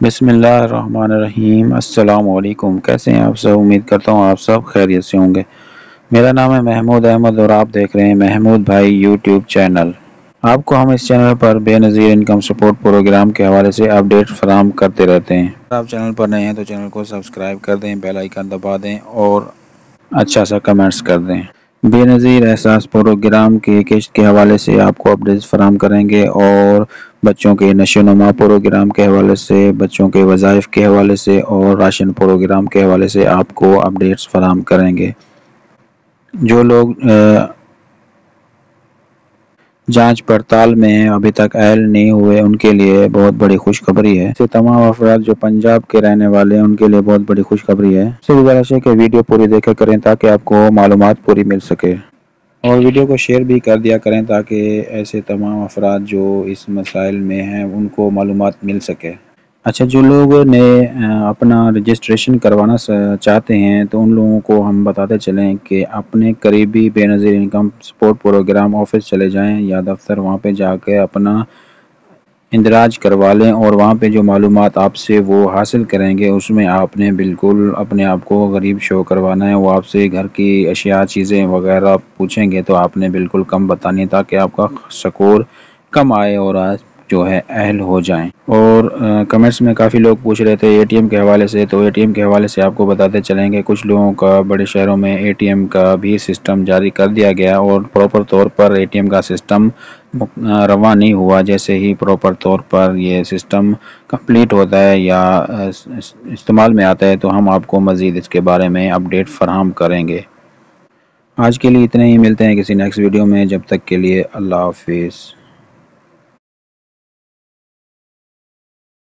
بسم اللہ الرحمن الرحیم۔ السلام علیکم، کیسے ہیں آپ سب؟ امید کرتا ہوں آپ سب خیریت سے ہوں گے۔ میرا نام ہے محمود احمد اور آپ دیکھ رہے ہیں محمود بھائی یوٹیوب چینل۔ آپ کو ہم اس چینل پر بے نظیر انکم سپورٹ پروگرام کے حوالے سے اپڈیٹ فراہم کرتے رہتے ہیں۔ اگر آپ چینل پر نئے ہیں تو چینل کو سبسکرائب کر دیں، بیل آئیکن دبا دیں اور اچھا سا کمنٹس کر دیں۔ بے نظیر احساس پروگرام کی قسط کے حوالے سے آپ کو اپڈیٹس فراہم کریں گے اور بچوں کے نشو و نما پروگرام کے حوالے سے، بچوں کے وظائف کے حوالے سے اور راشن پروگرام کے حوالے سے آپ کو اپڈیٹس فراہم کریں گے۔ جو لوگ جانچ پڑتال میں ابھی تک اہل نہیں ہوئے ان کے لیے بہت بڑی خوشخبری ہے۔ سے تمام افراد جو پنجاب کے رہنے والے ہیں ان کے لیے بہت بڑی خوشخبری ہے۔ سے گزارش ہے کہ ویڈیو پوری دیکھا کریں تاکہ آپ کو معلومات پوری مل سکے، اور ویڈیو کو شیئر بھی کر دیا کریں تاکہ ایسے تمام افراد جو اس مسائل میں ہیں ان کو معلومات مل سکے۔ اچھا، جو لوگ نے اپنا رجسٹریشن کروانا چاہتے ہیں تو ان لوگوں کو ہم بتاتے چلیں کہ اپنے قریبی بے نظیر انکم سپورٹ پروگرام آفس چلے جائیں یا دفتر، وہاں پہ جا کے اپنا اندراج کروا لیں، اور وہاں پہ جو معلومات آپ سے وہ حاصل کریں گے اس میں آپ نے بالکل اپنے آپ کو غریب شو کروانا ہے۔ وہ آپ سے گھر کی اشیاء، چیزیں وغیرہ پوچھیں گے تو آپ نے بالکل کم بتانی ہے تاکہ آپ کا سکور کم آئے اور جو ہے اہل ہو جائیں۔ اور کمنٹس میں کافی لوگ پوچھ رہے تھے اے ٹی ایم کے حوالے سے، تو اے ٹی ایم کے حوالے سے آپ کو بتاتے چلیں گے کچھ لوگوں کا بڑے شہروں میں اے ٹی ایم کا بھی سسٹم جاری کر دیا گیا اور پراپر طور پر اے ٹی ایم کا سسٹم رواں نہیں ہوا۔ جیسے ہی پراپر طور پر یہ سسٹم کمپلیٹ ہوتا ہے یا استعمال میں آتا ہے تو ہم آپ کو مزید اس کے بارے میں اپڈیٹ فراہم کریں گے۔ آج کے لیے اتنے ہی، ملتے ہیں کسی نیکسٹ ویڈیو میں، جب تک کے لیے اللہ حافظ۔